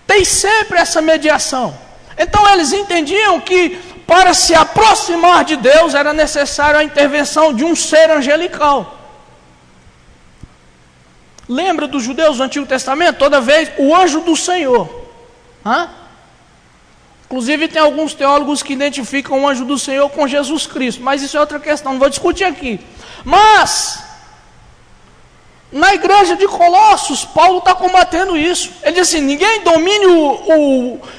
Tem sempre essa mediação. Então eles entendiam que para se aproximar de Deus era necessário a intervenção de um ser angelical. Lembra dos judeus do Antigo Testamento? Toda vez o anjo do Senhor. Inclusive tem alguns teólogos que identificam o anjo do Senhor com Jesus Cristo, mas isso é outra questão, não vou discutir aqui. Mas na igreja de Colossos, Paulo está combatendo isso. Ele diz assim: ninguém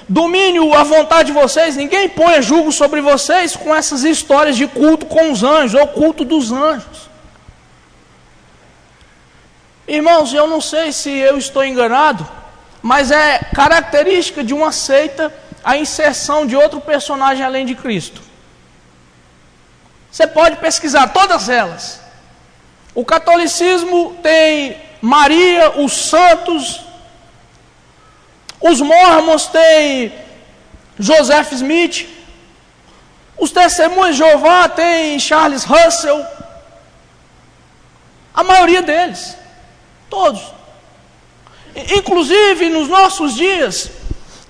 domine a vontade de vocês, ninguém ponha julgo sobre vocês com essas histórias de culto com os anjos, ou culto dos anjos. Irmãos, eu não sei se eu estou enganado, mas é característica de uma seita a inserção de outro personagem além de Cristo. Você pode pesquisar todas elas. O catolicismo tem Maria, os santos. Os mormons têm Joseph Smith. Os testemunhos de Jeová têm Charles Russell. A maioria deles. Todos. Inclusive, nos nossos dias,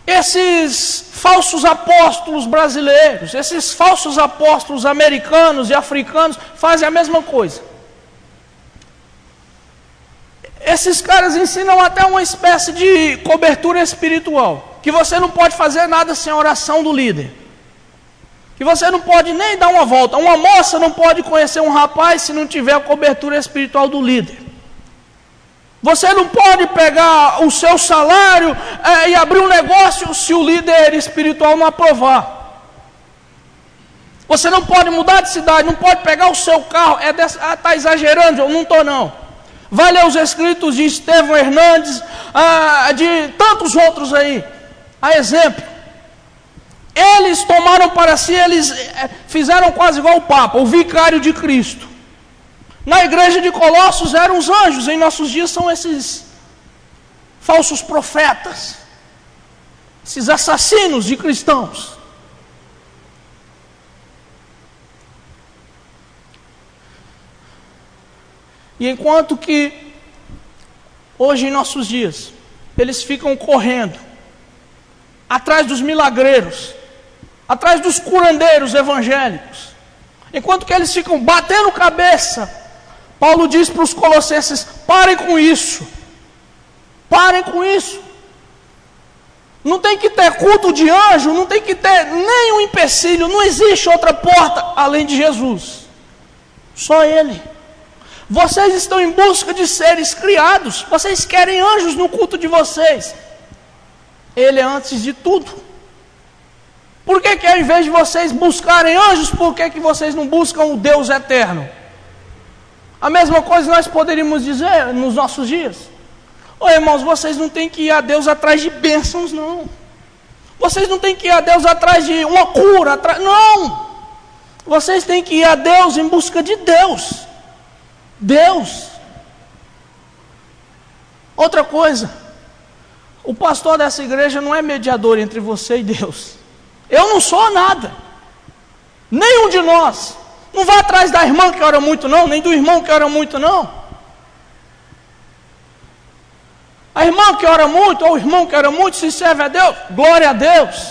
esses falsos apóstolos brasileiros, esses falsos apóstolos americanos e africanos fazem a mesma coisa. Esses caras ensinam até uma espécie de cobertura espiritual, que você não pode fazer nada sem a oração do líder, que você não pode nem dar uma volta. Uma moça não pode conhecer um rapaz se não tiver a cobertura espiritual do líder. Você não pode pegar o seu salário e abrir um negócio se o líder espiritual não aprovar. Você não pode mudar de cidade, não pode pegar o seu carro. Está exagerando, eu não estou não. Vai ler os escritos de Estevão Hernandes, de tantos outros aí, a exemplo. Eles tomaram para si, eles fizeram quase igual o Papa, o vicário de Cristo. Na igreja de Colossos eram os anjos, em nossos dias são esses falsos profetas, esses assassinos de cristãos. E enquanto que hoje em nossos dias eles ficam correndo atrás dos milagreiros, atrás dos curandeiros evangélicos, enquanto que eles ficam batendo cabeça, Paulo diz para os colossenses: parem com isso, parem com isso. Não tem que ter culto de anjo, não tem que ter nenhum empecilho, não existe outra porta além de Jesus, só Ele. Vocês estão em busca de seres criados, vocês querem anjos no culto de vocês. Ele é antes de tudo. Por que ao invés de vocês buscarem anjos, por que vocês não buscam o Deus eterno? A mesma coisa nós poderíamos dizer nos nossos dias. Irmãos, vocês não têm que ir a Deus atrás de bênçãos, não. Vocês não têm que ir a Deus atrás de uma cura, não. Vocês têm que ir a Deus em busca de Deus. Deus. Outra coisa, o pastor dessa igreja não é mediador entre você e Deus. Eu não sou nada, nenhum de nós. Não vá atrás da irmã que ora muito não, nem do irmão que ora muito não. A irmã que ora muito, ou o irmão que ora muito, se serve a Deus, glória a Deus.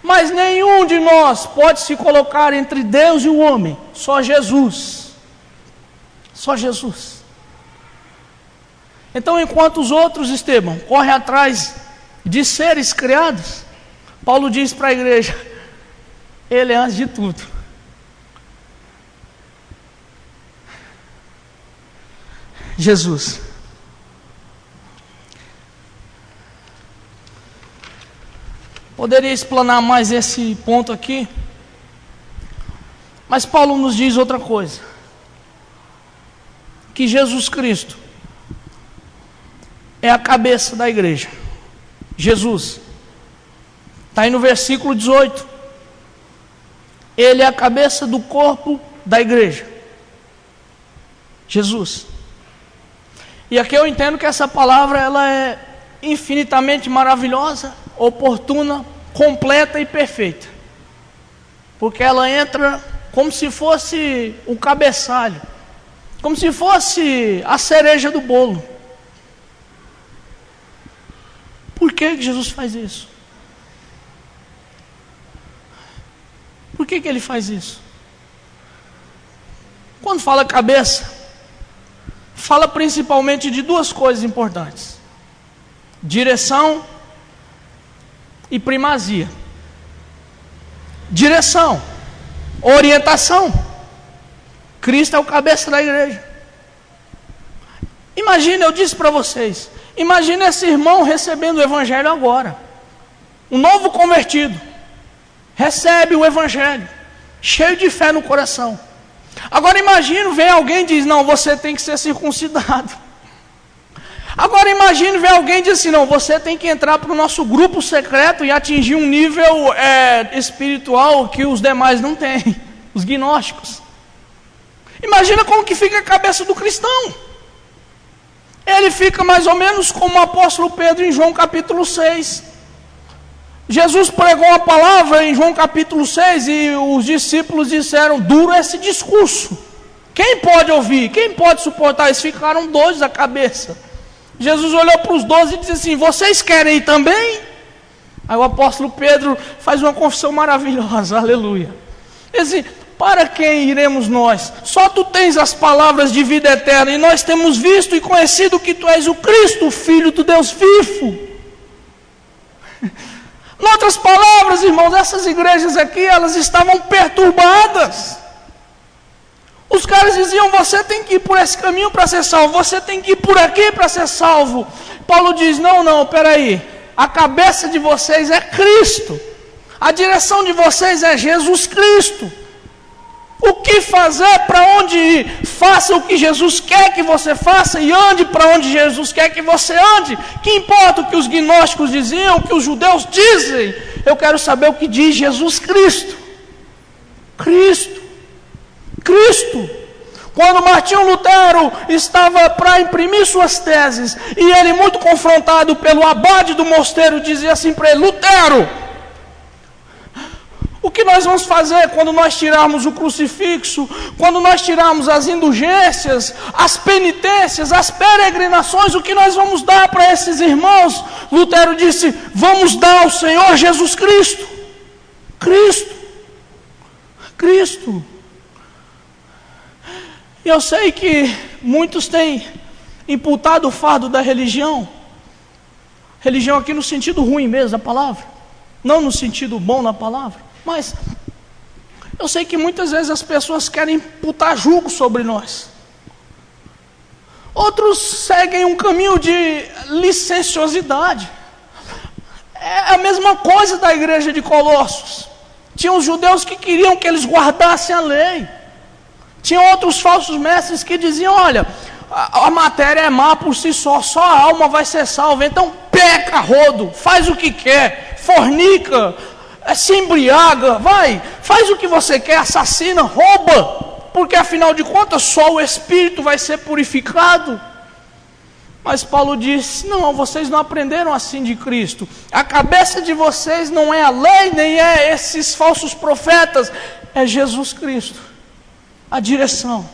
Mas nenhum de nós pode se colocar entre Deus e o homem, só Jesus. Só Jesus. Então, enquanto os outros, Estevão, correm atrás de seres criados, Paulo diz para a igreja: Ele é antes de tudo. Jesus. Poderia explanar mais esse ponto aqui, mas Paulo nos diz outra coisa: que Jesus Cristo é a cabeça da igreja. Jesus, está aí no versículo 18, Ele é a cabeça do corpo da igreja. Jesus. E aqui eu entendo que essa palavra ela é infinitamente maravilhosa, oportuna, completa e perfeita, porque ela entra como se fosse o cabeçalho, como se fosse a cereja do bolo. Por que Jesus faz isso? Por que Ele faz isso? Quando fala cabeça, fala principalmente de duas coisas importantes: direção e primazia. Direção, orientação. Cristo é o cabeça da igreja. Imagina, eu disse para vocês, imagina esse irmão recebendo o evangelho agora, um novo convertido, recebe o evangelho, cheio de fé no coração. Agora imagina, vem alguém e diz: não, você tem que ser circuncidado. Agora imagine ver alguém dizer assim: não, você tem que entrar para o nosso grupo secreto e atingir um nível espiritual que os demais não têm, os gnósticos. Imagina como que fica a cabeça do cristão. Ele fica mais ou menos como o apóstolo Pedro em João capítulo 6. Jesus pregou a palavra em João capítulo 6 e os discípulos disseram: duro esse discurso, quem pode ouvir? Quem pode suportar? Eles ficaram doidos da cabeça. Jesus olhou para os 12 e disse assim: vocês querem ir também? Aí o apóstolo Pedro faz uma confissão maravilhosa, aleluia. Ele diz assim: para quem iremos nós? Só tu tens as palavras de vida eterna, e nós temos visto e conhecido que tu és o Cristo, o Filho do Deus vivo. Em outras palavras, irmãos, essas igrejas aqui, elas estavam perturbadas. Os caras diziam: você tem que ir por esse caminho para ser salvo, você tem que ir por aqui para ser salvo. Paulo diz: não, peraí, a cabeça de vocês é Cristo, a direção de vocês é Jesus Cristo. O que fazer, para onde ir? Faça o que Jesus quer que você faça e ande para onde Jesus quer que você ande. Que importa o que os gnósticos diziam, o que os judeus dizem? Eu quero saber o que diz Jesus Cristo. Cristo. Quando Martinho Lutero estava para imprimir suas teses, e ele, muito confrontado pelo abade do mosteiro, dizia assim para ele: Lutero, o que nós vamos fazer quando nós tirarmos o crucifixo, quando nós tirarmos as indulgências, as penitências, as peregrinações, o que nós vamos dar para esses irmãos? Lutero disse: vamos dar ao Senhor Jesus Cristo. Cristo. E eu sei que muitos têm imputado o fardo da religião aqui no sentido ruim mesmo da palavra, não no sentido bom da palavra, mas eu sei que muitas vezes as pessoas querem imputar julgo sobre nós. Outros seguem um caminho de licenciosidade. É a mesma coisa da igreja de Colossos. Tinha os judeus que queriam que eles guardassem a lei. Tinha outros falsos mestres que diziam: olha, a matéria é má por si só a alma vai ser salva, então peca rodo, faz o que quer, fornica, se embriaga, faz o que você quer, assassina, rouba, porque afinal de contas só o espírito vai ser purificado. Mas Paulo disse: não, vocês não aprenderam assim de Cristo. A cabeça de vocês não é a lei, nem é esses falsos profetas, é Jesus Cristo. A direção.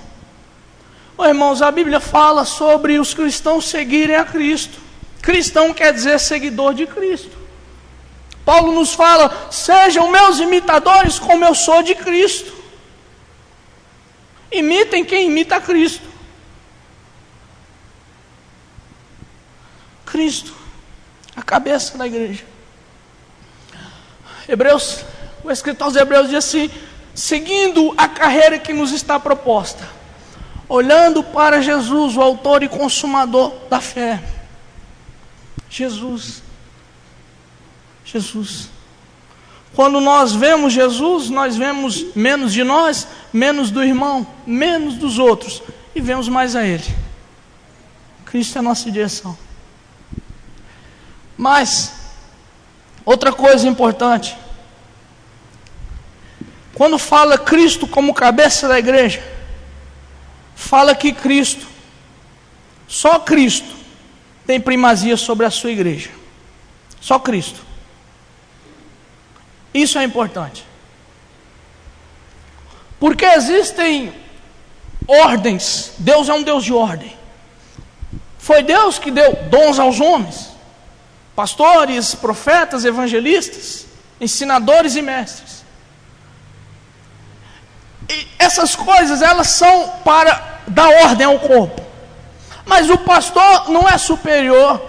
Irmãos, a Bíblia fala sobre os cristãos seguirem a Cristo. Cristão quer dizer seguidor de Cristo. Paulo nos fala: sejam meus imitadores como eu sou de Cristo. Imitem quem imita a Cristo. Cristo, a cabeça da igreja. O escritor aos Hebreus diz assim: seguindo a carreira que nos está proposta, olhando para Jesus, o autor e consumador da fé. Jesus. Quando nós vemos Jesus, nós vemos menos de nós, menos do irmão, menos dos outros, e vemos mais a Ele. Cristo é a nossa direção. Mas, outra coisa importante, quando fala Cristo como cabeça da igreja, fala que Cristo, só Cristo, tem primazia sobre a sua igreja. Só Cristo. Isso é importante. Porque existem ordens. Deus é um Deus de ordem. Foi Deus que deu dons aos homens: pastores, profetas, evangelistas, ensinadores e mestres. E essas coisas, elas são para dar ordem ao corpo. Mas o pastor não é superior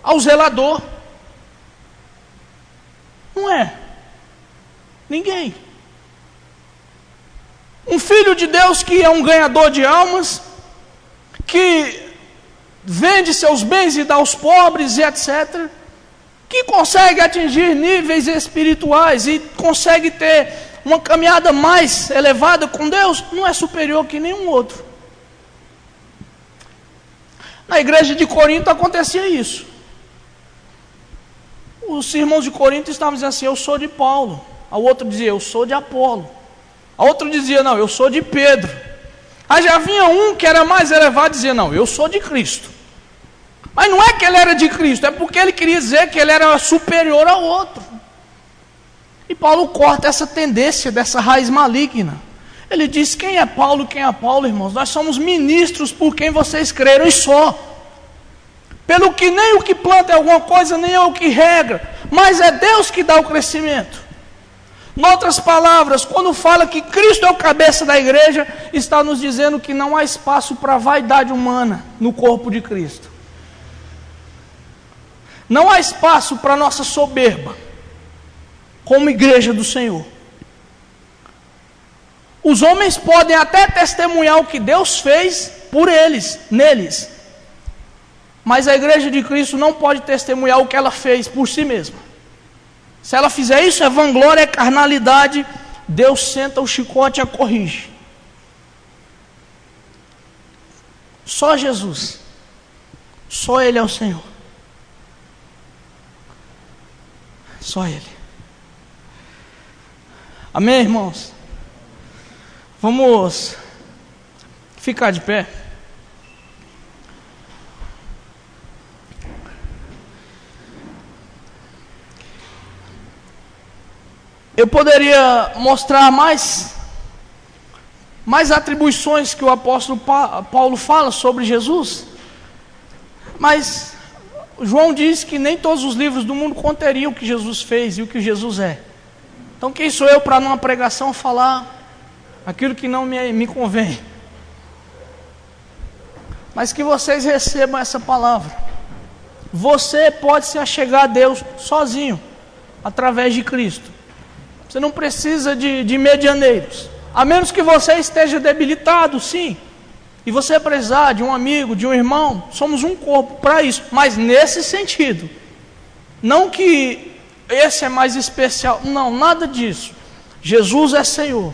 ao zelador. Não é. Ninguém. Um filho de Deus que é um ganhador de almas, que vende seus bens e dá aos pobres e etc., que consegue atingir níveis espirituais e consegue ter uma caminhada mais elevada com Deus, não é superior que nenhum outro. Na igreja de Corinto acontecia isso. Os irmãos de Corinto estavam dizendo assim: eu sou de Paulo. A outro dizia: eu sou de Apolo. A outro dizia: não, eu sou de Pedro. Aí já vinha um que era mais elevado e dizia: não, eu sou de Cristo. Mas não é que ele era de Cristo, é porque ele queria dizer que ele era superior ao outro. E Paulo corta essa tendência dessa raiz maligna. Ele diz: quem é Paulo, irmãos? Nós somos ministros por quem vocês creram e só. Pelo que nem o que planta é alguma coisa, nem é o que rega, mas é Deus que dá o crescimento. Em outras palavras, quando fala que Cristo é o cabeça da igreja, está nos dizendo que não há espaço para vaidade humana no corpo de Cristo. Não há espaço para nossa soberba, como igreja do Senhor. Os homens podem até testemunhar o que Deus fez por eles, neles. Mas a igreja de Cristo não pode testemunhar o que ela fez por si mesma. Se ela fizer isso, é vanglória, é carnalidade. Deus senta o chicote e a corrige. Só Jesus. Só Ele é o Senhor. Só Ele. Amém, irmãos? Vamos ficar de pé. Eu poderia mostrar mais atribuições que o apóstolo Paulo fala sobre Jesus, mas João diz que nem todos os livros do mundo conteriam o que Jesus fez e o que Jesus é. Então quem sou eu para numa pregação falar aquilo que não me convém? Mas que vocês recebam essa palavra. Você pode se achegar a Deus sozinho, através de Cristo. Você não precisa de medianeiros, a menos que você esteja debilitado, sim, e você precisar de um amigo, de um irmão. Somos um corpo para isso, mas nesse sentido, não que esse é mais especial, não, nada disso. Jesus é Senhor,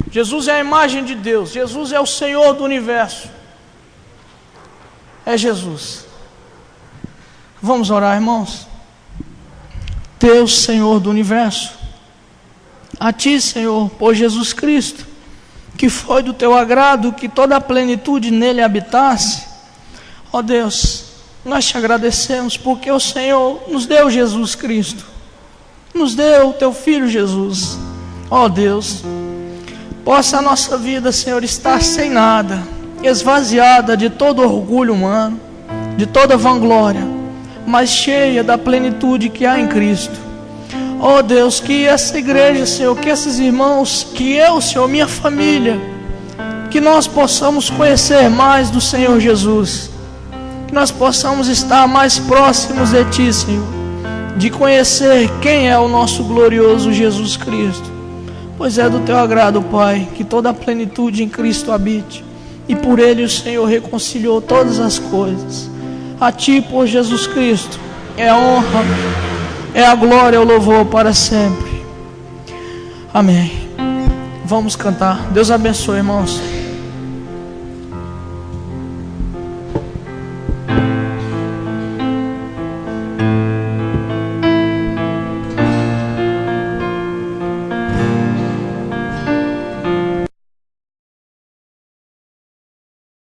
Jesus é a imagem de Deus, Jesus é o Senhor do universo, é Jesus. Vamos orar, irmãos. Deus, Senhor do universo, a Ti, Senhor, por Jesus Cristo, que foi do Teu agrado que toda a plenitude nele habitasse. Ó Deus, nós Te agradecemos porque o Senhor nos deu Jesus Cristo, nos deu o Teu Filho Jesus. Ó Deus, possa a nossa vida, Senhor, estar sem nada, esvaziada de todo orgulho humano, de toda vanglória, mas cheia da plenitude que há em Cristo. Oh Deus, que essa igreja, Senhor, que esses irmãos, que eu, Senhor, minha família, que nós possamos conhecer mais do Senhor Jesus, que nós possamos estar mais próximos de Ti, Senhor, de conhecer quem é o nosso glorioso Jesus Cristo, pois é do Teu agrado, Pai, que toda a plenitude em Cristo habite, e por Ele o Senhor reconciliou todas as coisas. A Ti, por Jesus Cristo, é a honra, é a glória, é o louvor para sempre. Amém. Vamos cantar. Deus abençoe, irmãos.